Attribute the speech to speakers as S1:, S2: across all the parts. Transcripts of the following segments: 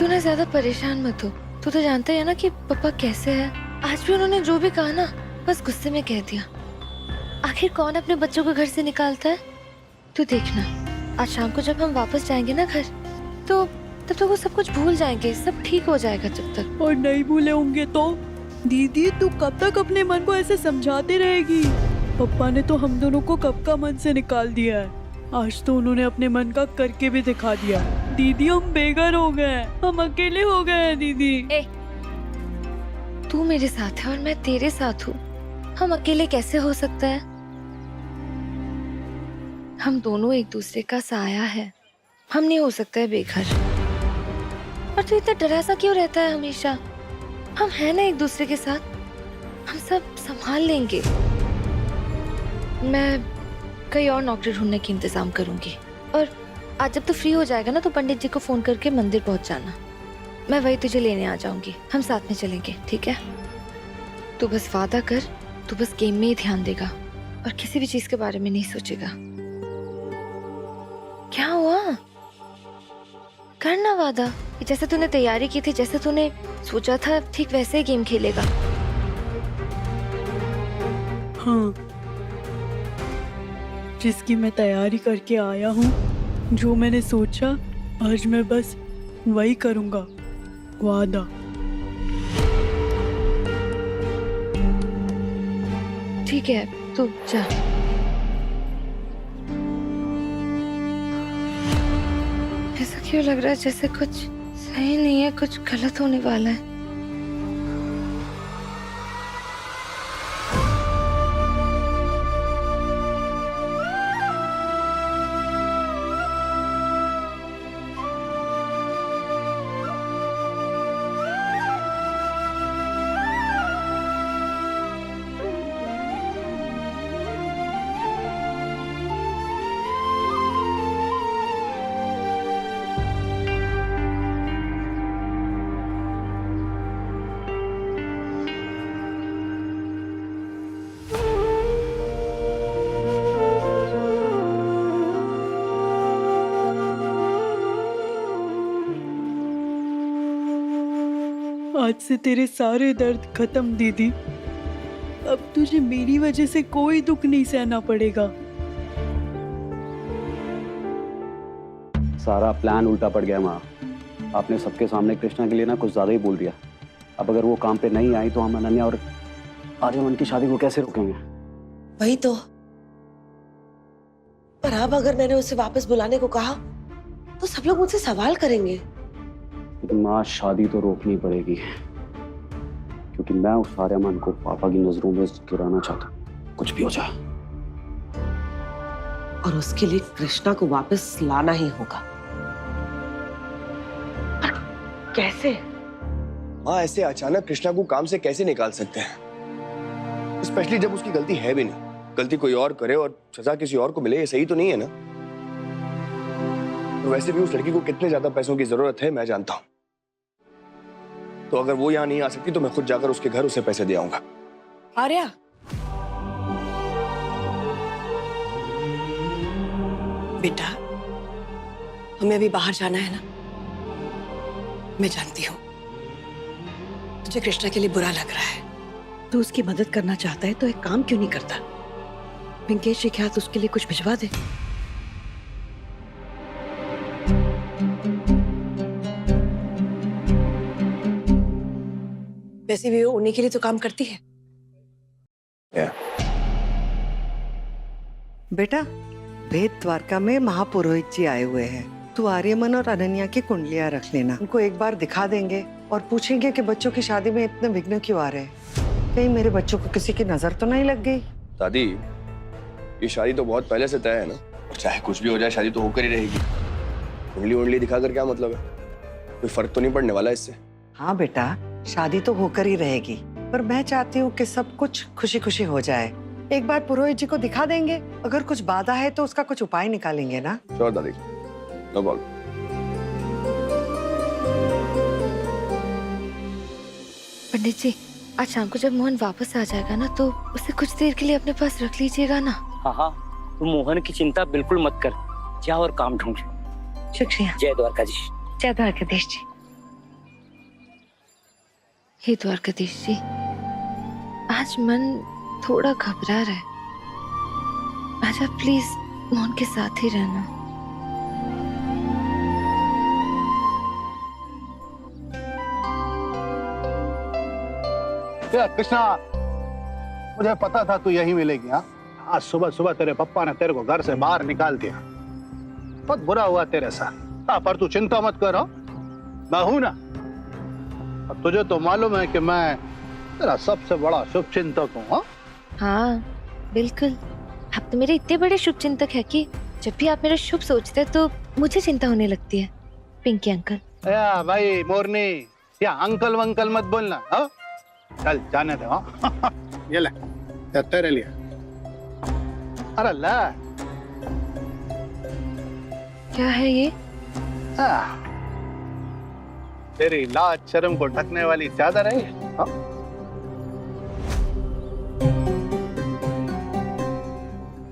S1: ना ज्यादा परेशान मत हो। तू तो जानता है ना कि पापा कैसे है। आज भी उन्होंने जो भी कहा ना बस गुस्से में कह दिया। आखिर कौन अपने बच्चों को घर से निकालता है? तू देखना, आज शाम को जब हम वापस जाएंगे ना घर, तो तब तक वो सब कुछ भूल जाएंगे, सब ठीक हो जाएगा जब तक।
S2: और नहीं भूले होंगे तो? दीदी तू कब तक अपने मन को ऐसे समझाती रहेगी? पापा ने तो हम दोनों को कब का मन से निकाल दिया है। आज तो उन्होंने अपने मन का करके भी दिखा दिया। दीदी हम बेघर हो गए हैं, हम अकेले हो गए हैं दीदी।
S1: तू मेरे साथ है और मैं तेरे साथ हूँ। हम अकेले कैसे हो सकता है? हम दोनों एक दूसरे का साया है। हम नहीं हो सकता है बेघर। और तू इतना डरा सा क्यों रहता है हमेशा? हम हैं ना एक दूसरे के साथ, हम सब संभाल लेंगे। मैं कहीं और नौकरी ढूंढने की इंतजाम करूंगी। और आज जब तू फ्री हो जाएगा ना तो पंडित जी को फोन करके मंदिर पहुंच जाना। मैं वही तुझे लेने आ जाऊंगी, हम साथ में चलेंगे, ठीक है? तू बस वादा कर, तू बस गेम में ही ध्यान देगा और किसी भी चीज के बारे में नहीं सोचेगा। क्या हुआ? करना वादा कि जैसे तूने तैयारी की थी, जैसे तूने सोचा था, ठीक वैसे ही गेम खेलेगा।
S2: हाँ, जिसकी मैं तैयारी करके आया हूँ, जो मैंने सोचा, आज मैं बस वही करूँगा, वादा।
S1: ठीक है, तू जा। ऐसा क्यों लग रहा है जैसे कुछ सही नहीं है, कुछ गलत होने वाला है?
S2: आज से तेरे सारे दर्द खत्म दीदी। अब तुझे मेरी वजह से कोई दुख नहीं सहना पड़ेगा।
S3: सारा प्लान उल्टा पड़ गया माँ। आपने सबके सामने कृष्णा के लिए ना कुछ ज्यादा ही बोल दिया। अब अगर वो काम पे नहीं आई तो हम अनन्या और आर्यमन की शादी को कैसे रोकेंगे?
S4: वही तो। पर अब अगर मैंने उसे वापस बुलाने को कहा तो सब लोग मुझसे सवाल करेंगे।
S3: लेकिन माँ, शादी तो रोकनी पड़ेगी क्योंकि मैं उस आर्यमन को पापा की नजरों में गिराना चाहता हूँ, कुछ भी हो जाए।
S4: और उसके लिए कृष्णा को वापस लाना ही होगा। पर कैसे?
S5: माँ, ऐसे अचानक कृष्णा को काम से कैसे निकाल सकते हैं? स्पेशली जब उसकी गलती है भी नहीं। गलती कोई और करे और सजा किसी और को मिले, ये सही तो नहीं है ना। तो वैसे भी उस लड़की को कितने ज्यादा पैसों की जरूरत है मैं जानता हूं। तो अगर वो यहाँ नहीं आ सकती तो मैं खुद जाकर उसके घर उसे पैसे दे आऊंगा।
S4: आर्या, बेटा, हमें अभी बाहर जाना है ना? मैं जानती हूँ तुझे कृष्णा के लिए बुरा लग रहा है। तू उसकी मदद करना चाहता है तो एक काम क्यों नहीं करता? पिंकेश जी के हाथ उसके लिए कुछ भिजवा दे। वैसे भी वो उन्हीं के लिए तो काम करती है।
S6: बेटा, भेद द्वारका में महापुरोहित जी आए हुए हैं। तू आर्यमन और अनन्या की कुंडलियां रख लेना। उनको एक बार दिखा देंगे और पूछेंगे कि बच्चों की शादी में इतने विघ्न क्यों आ रहे हैं। कहीं मेरे बच्चों को किसी की नजर तो नहीं लग गई?
S5: दादी, ये शादी तो बहुत पहले से तय है ना। और चाहे कुछ भी हो जाए, शादी तो होकर ही रहेगी। उंगली उंगली दिखाकर क्या मतलब है? कोई फर्क तो नहीं पड़ने वाला इससे।
S6: हाँ बेटा, शादी तो होकर ही रहेगी, पर मैं चाहती हूँ कि सब कुछ खुशी खुशी हो जाए। एक बार पुरोहित जी को दिखा देंगे, अगर कुछ बाधा है तो उसका कुछ उपाय निकालेंगे ना।
S5: श्योर दादी, नो प्रॉब्लम।
S1: पंडित जी, आज शाम को जब मोहन वापस आ जाएगा ना तो उसे कुछ देर के लिए अपने पास रख लीजिएगा ना।
S7: हाँ हाँ, तुम मोहन की चिंता बिल्कुल मत कर। जा और काम ढूंढ।
S1: शुक्रिया।
S7: जय द्वारकाधीश।
S1: जय द्वारकाधीश जी। हे द्वारकाधीश जी, आज मन थोड़ा घबरा रहा है। आज आप प्लीज मोहन के साथ ही रहना।
S8: कृष्णा, मुझे पता था तू यहीं मिलेगी। हाँ, आज सुबह सुबह तेरे पप्पा ने तेरे को घर से बाहर निकाल दिया। बहुत बुरा हुआ तेरे साथ। हाँ, पर तू चिंता मत कर। मैं हूं ना। अब तुझे तो मालूम है कि मैं तेरा सबसे बड़ा शुभ चिंतक हूँ। हाँ?
S1: हाँ बिल्कुल, आप तो मेरे इतने बड़े शुभ चिंतक है कि जब भी आप मेरा शुभ सोचते हैं तो मुझे चिंता होने लगती है। पिंकी अंकल।
S8: या भाई मोरनी, या अंकल वंकल मत बोलना। हाँ, चल जाने दे। हाँ? ये ले, ये तेरे लिए। अरे ले।
S1: क्या है ये?
S8: तेरी लाज शर्म को ढकने वाली चादर है। हाँ?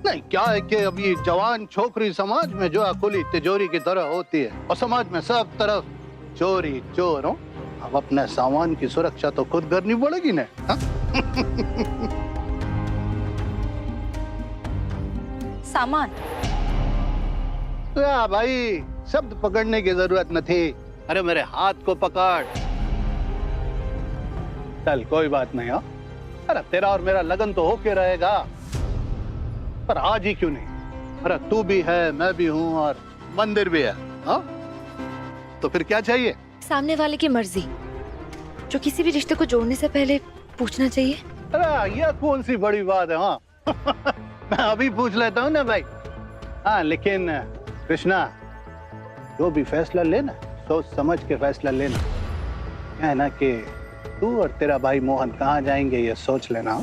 S8: नहीं, क्या है कि अभी जवान छोकरी समाज में जो खुली तिजोरी की तरह होती है और समाज में सब तरफ चोरी चोर हो। अब अपने सामान की सुरक्षा तो खुद करनी पड़ेगी ना। हाँ?
S9: सामान?
S8: या भाई, शब्द पकड़ने की जरूरत न थी। अरे मेरे हाथ को पकड़। चल कोई बात नहीं। हाँ, अरे तेरा और मेरा लगन तो होके रहेगा, पर आज ही क्यों नहीं? अरे तू भी है, मैं भी हूँ और मंदिर भी है। हाँ, तो फिर क्या चाहिए?
S1: सामने वाले की मर्जी, जो किसी भी रिश्ते को जोड़ने से पहले पूछना चाहिए।
S8: अरे ये कौन सी बड़ी बात है। हाँ मैं अभी पूछ लेता हूँ ना भाई। हाँ, लेकिन कृष्णा, जो भी फैसला लेना सोच समझ के फैसला लेना। क्या है ना कि तू और तेरा भाई मोहन कहाँ जाएंगे ये सोच लेना।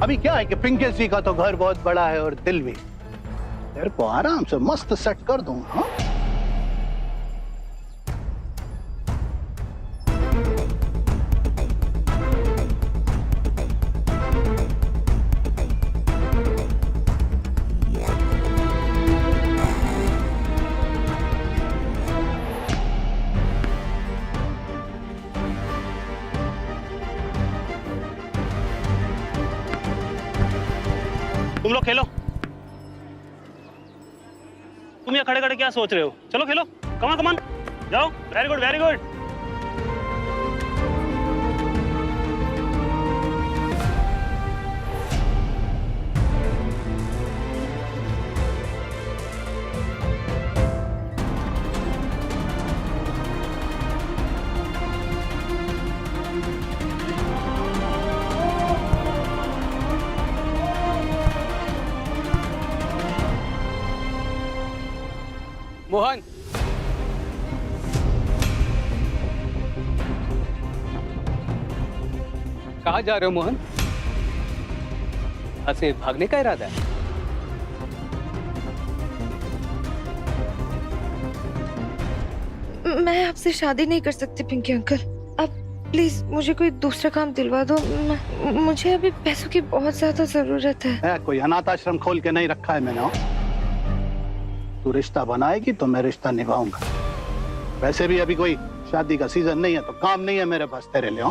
S8: अभी क्या है कि पिंकी जी का तो घर बहुत बड़ा है और दिल भी। तेरे को आराम से मस्त सेट कर दूँ। हाँ,
S7: तुम लोग खेलो। तुम यहाँ खड़े खड़े क्या सोच रहे हो? चलो खेलो। कमान कमान, जाओ। Very good very good. Mohan, कहाँ जा रहे हो मोहन? यहाँ से भागने का इरादा है?
S1: मैं आपसे शादी नहीं कर सकती पिंकी अंकल। आप प्लीज मुझे कोई दूसरा काम दिलवा दो। मुझे अभी पैसों की बहुत ज्यादा जरूरत है।
S8: कोई अनाथ आश्रम खोल के नहीं रखा है मैंने। तू रिश्ता बनाएगी तो मैं रिश्ता निभाऊंगा। वैसे भी अभी कोई शादी का सीजन नहीं है, तो काम नहीं है मेरे पास तेरे लिए।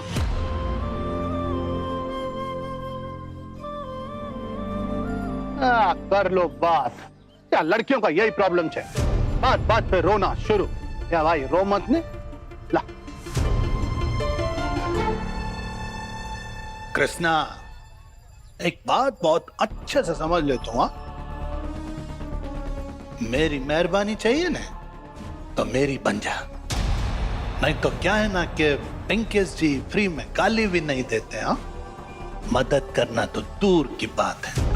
S8: कर लो बात। क्या लड़कियों का यही प्रॉब्लम है, बात बात पे रोना शुरू। क्या भाई रो मत ने। ला कृष्णा, एक बात बहुत अच्छे से समझ लेता हूं। मेरी मेहरबानी चाहिए ना, तो मेरी बन जा। नहीं तो क्या है ना कि पिंकेश जी फ्री में गाली भी नहीं देते। हाँ, मदद करना तो दूर की बात है।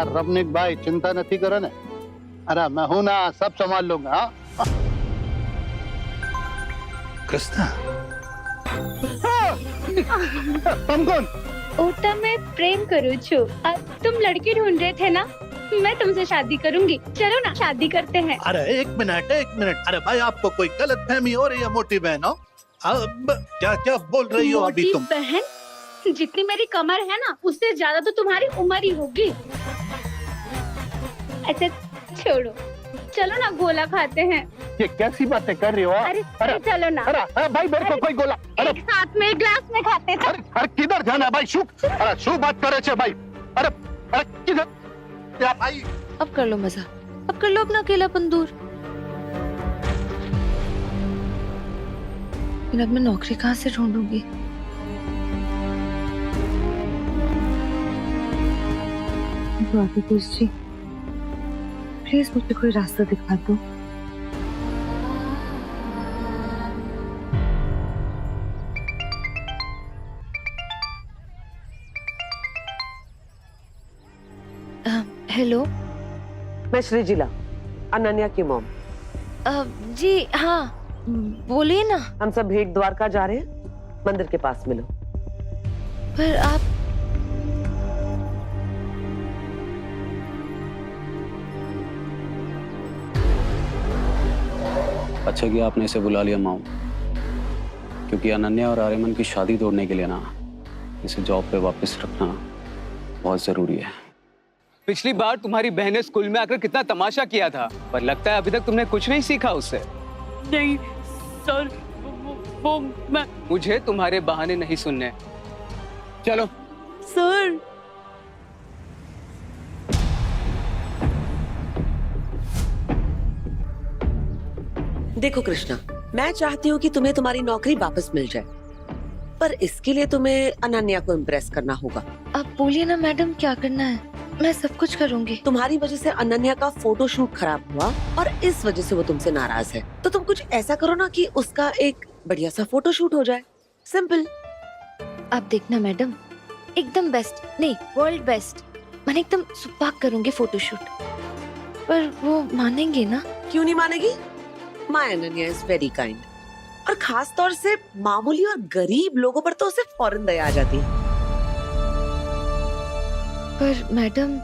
S8: रमनिक भाई चिंता नहीं करो ना, अरे मैं हूं ना, सब संभाल लूंगा। हाँ? कृष्णा तुम कौन?
S9: ओटा मैं प्रेम करूँ छु। तुम लड़की ढूंढ रहे थे ना, मैं तुमसे शादी करूंगी। चलो ना शादी करते हैं।
S8: अरे एक मिनट, अरे भाई आपको कोई गलत फहमी हो रही है मोटी बहन? हो अब क्या क्या बोल रही हो अभी तुम?
S9: बहन, जितनी मेरी कमर है ना, उससे ज्यादा तो तुम्हारी उम्र ही होगी। अच्छा छोड़ो, चलो ना गोला खाते हैं।
S8: ये कैसी बातें कर रही हो?
S9: अरे चलो ना।
S8: अरे भाई मेरे को कोई गोला, अरे
S9: एक साथ में ग्लास में खाते थे।
S8: अरे किधर जाना है भाई? शू बात करे छे भाई। अरे किधर या भाई?
S1: अब कर लो मजा, अब कर लो अपना अकेलापन दूर। लेकिन अब मैं नौकरी कहाँ से ढूंढूंगी? जी प्लीज मुझे कोई रास्ता दिखा दो। हेलो,
S10: मैं श्रीजिला, अनन्या की मॉम।
S1: जी हाँ बोलिए ना।
S10: हम सब भेंट द्वारका जा रहे हैं, मंदिर के पास मिलो।
S1: पर आप
S3: अच्छा किया आपने इसे बुला लिया माऊ, क्योंकि अनन्या और आर्यमन की शादी तोड़ने के लिए ना इसे जॉब पे वापस रखना बहुत जरूरी है।
S11: पिछली बार तुम्हारी बहन ने स्कूल में आकर कितना तमाशा किया था, पर लगता है अभी तक तुमने कुछ नहीं सीखा उससे।
S2: नहीं सर, वो मैं।
S11: मुझे तुम्हारे बहाने नहीं सुनने। चलो
S2: सर।
S10: देखो कृष्णा, मैं चाहती हूँ कि तुम्हें तुम्हारी नौकरी वापस मिल जाए, पर इसके लिए तुम्हें अनन्या को इम्प्रेस करना होगा।
S1: आप बोलिए ना मैडम, क्या करना है? मैं सब कुछ करूंगी।
S10: तुम्हारी वजह से अनन्या का फोटोशूट खराब हुआ और इस वजह से वो तुमसे नाराज है, तो तुम कुछ ऐसा करो ना कि उसका एक बढ़िया सा फोटोशूट हो जाए। सिंपल।
S1: आप देखना मैडम, एकदम बेस्ट नहीं वर्ल्ड बेस्ट, मैंने एकदम सुपर करूंगी फोटोशूट। पर वो मानेंगे ना?
S10: क्यों नहीं मानेगी? My Ananya is very kind, और खास तौर से मामूली और गरीब लोगों पर तो उसे फौरन दया आ जाती है।
S1: पर मैडम,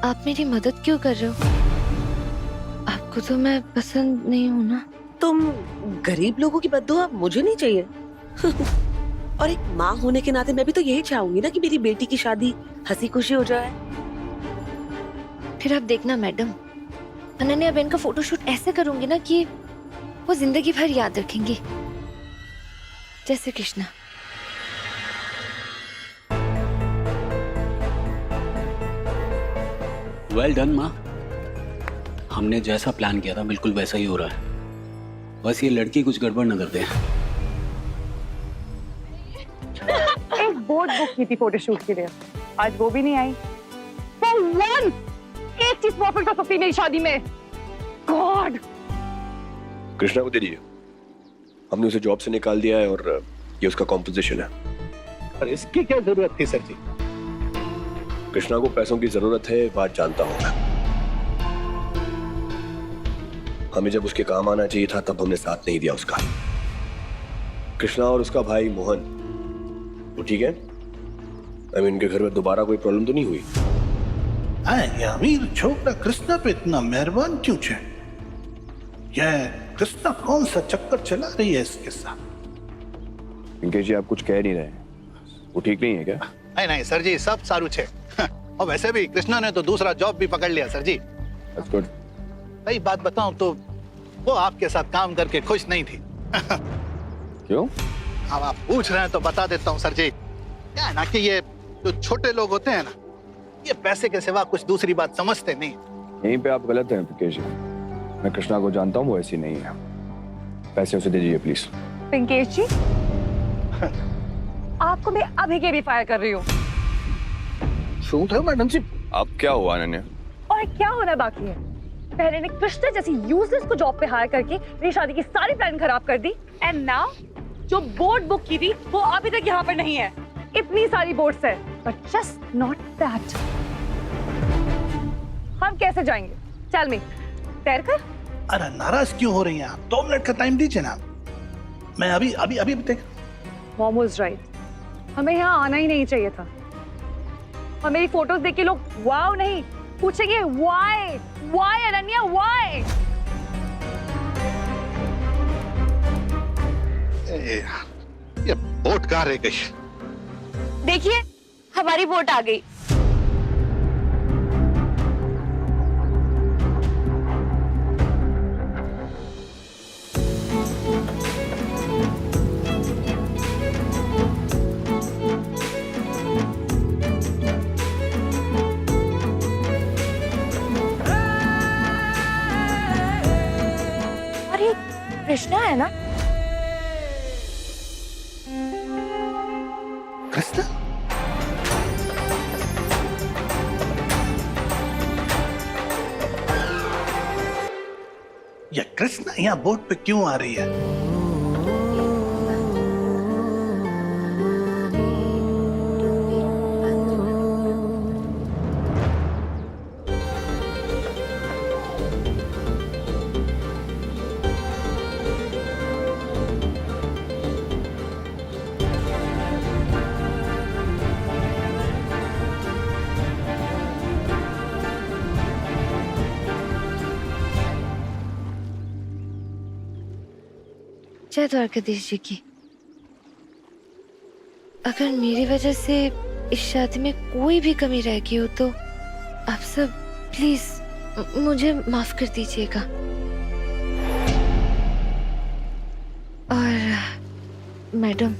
S1: आप मेरी मदद क्यों कर रहे हो? आपको तो मैं पसंद नहीं हूँ ना।
S10: तुम गरीब लोगों की बद्दुआ मुझे नहीं चाहिए। और एक माँ होने के नाते मैं भी तो यही चाहूंगी ना कि मेरी बेटी की शादी हंसी खुशी हो जाए।
S1: फिर आप देखना मैडम, अनन्या बहन का फोटोशूट ऐसे करूंगी ना कि वो जिंदगी भर याद रखेंगी, जैसे कृष्णा।
S3: वेल डन माँ, हमने जैसा प्लान किया था बिल्कुल वैसा ही हो रहा है। बस ये लड़की कुछ गड़बड़ न कर दे।
S12: एक बोर्ड बुक की थी फोटोशूट के लिए, आज वो भी नहीं आई। For one, एक चीज परफेक्ट हो सकती है मेरी शादी में। गॉड।
S5: कृष्णा को दे दीजिए, हमने उसे जॉब से निकाल दिया है और ये उसका कॉम्पोजिशन है।
S8: पर इसकी क्या जरूरत थी सर जी?
S5: कृष्णा को पैसों की जरूरत है, बात जानता हूं मैं। हमें जब उसके काम आना चाहिए था तब हमने साथ नहीं दिया उसका। कृष्णा और उसका भाई मोहन वो ठीक है? इनके घर में दोबारा कोई प्रॉब्लम तो नहीं हुई?
S8: ये अमीर छोकरा कृष्णा पे इतना मेहरबान क्यों है? ये कृष्णा कौन सा चक्कर चला रही है इसके साथ?
S5: इनके जी आप कुछ कह नहीं रहे, वो ठीक नहीं है क्या?
S8: नहीं सर जी, सब सारू छे। और वैसे भी कृष्णा ने तो दूसरा जॉब भी पकड़ लिया सर जी।
S5: That's good.
S8: सही बात बताऊं तो वो आपके साथ काम करके खुश नहीं थी।
S5: क्यों?
S8: अब आप पूछ रहे हैं तो बता देता हूँ सर जी। क्या है ना कि ये जो छोटे लोग होते हैं ना, ये पैसे के सिवा कुछ दूसरी बात समझते नहीं।
S5: यहीं पे आप गलत हैं पिंकेश जी। मैं कृष्णा को जानता हूँ, वो ऐसी नहीं है। पैसे उसे दे दीजिए प्लीज।
S12: पिंकेश जी, आपको मैं अभी के भी फायर कर रही हूँ।
S5: सुन रहे हो मैडम जी? आप क्या हुआ अनन्या?
S12: और क्या होना बाकी है? पहले ने कृष्णा जैसी यूजलेस को जॉब पे हायर करके मेरी शादी की सारी प्लान खराब कर दी, एंड नाउ जो बोर्ड बुक की थी वो अभी तक यहाँ पर नहीं है। इतनी सारी बोर्ड्स है, बट जस्ट नॉट दैट। हम कैसे जाएंगे? चल मी, तैर कर।
S8: अरे नाराज क्यों हो रही हैं आप? 2 मिनट का टाइम दीजिए ना। मैं अभी अभी अभी देख।
S12: मॉम वाज राइट, हमें यहाँ आना ही नहीं चाहिए था। और मेरी फोटोज देख के लोग वाओ नहीं पूछेंगे व्हाई, व्हाई अनन्या व्हाई?
S8: ये बोट कहाँ रह गई?
S9: देखिए हमारी बोट आ गई। और ये कृष्णा है ना?
S8: कृष्णा? ये कृष्णा यहाँ बोट पे क्यों आ रही है?
S1: जय द्वारकाधीश जी की। अगर मेरी वजह से इस शादी में कोई भी कमी रह गई हो तो आप सब प्लीज मुझे माफ कर दीजिएगा। और मैडम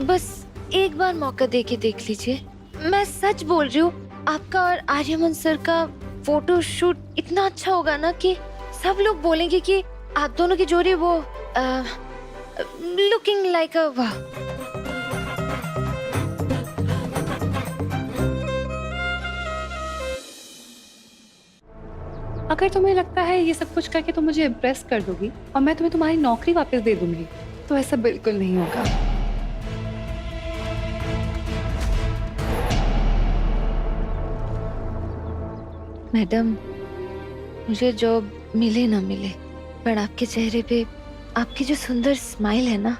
S1: बस एक बार मौका दे के देख लीजिए। मैं सच बोल रही हूँ, आपका और आर्यमन सर का फोटो शूट इतना अच्छा होगा ना कि सब लोग बोलेंगे कि आप दोनों की जोड़ी वो लुकिंग लाइक अ वाह।
S13: अगर तुम्हें लगता है ये सब कुछ करके तुम मुझे इम्प्रेस कर दोगी और मैं तुम्हें तुम्हारी नौकरी वापस दे दूंगी, तो ऐसा बिल्कुल नहीं होगा।
S1: मैडम मुझे जॉब मिले ना मिले, पर आपके चेहरे पे आपकी जो सुंदर स्माइल है ना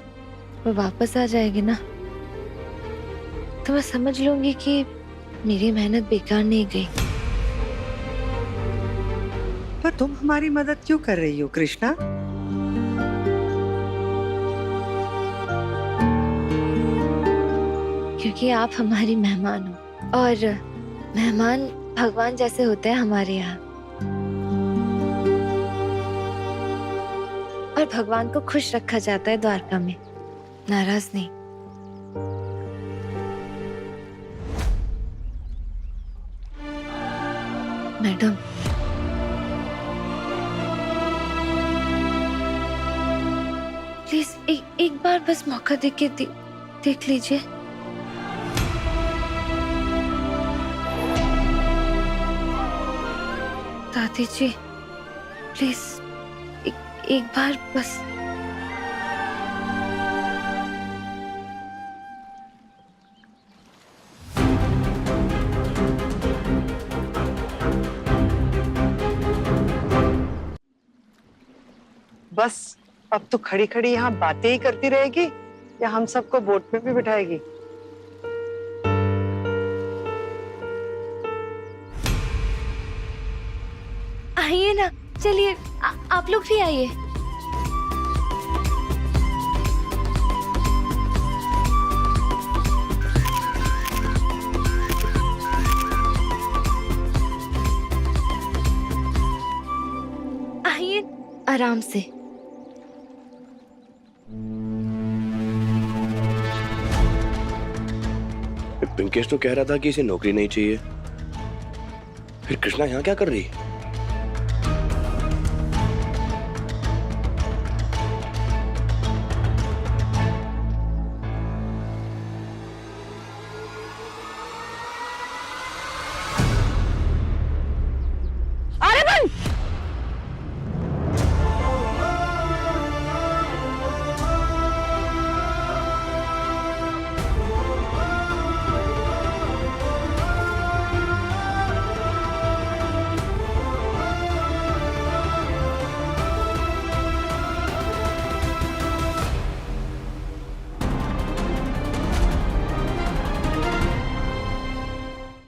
S1: वो वापस आ जाएगी ना तो मैं समझ लूंगी कि मेरी मेहनत बेकार नहीं गई।
S6: पर तुम हमारी मदद क्यों कर रही हो कृष्णा?
S1: क्योंकि आप हमारी मेहमान हो और मेहमान भगवान जैसे होते हैं हमारे यहाँ। और भगवान को खुश रखा जाता है द्वारका में, नाराज नहीं। मैडम प्लीज एक बार बस मौका देके देख लीजिए। दादी जी प्लीज एक बार बस।
S6: बस अब तो खड़ी खड़ी यहाँ बातें ही करती रहेगी या हम सबको बोट में भी बिठाएगी?
S1: आइए ना, चलिए आप लोग भी आइए। आइए आराम से।
S5: पिंकेश तो कह रहा था कि इसे नौकरी नहीं चाहिए, फिर कृष्णा यहाँ क्या कर रही है?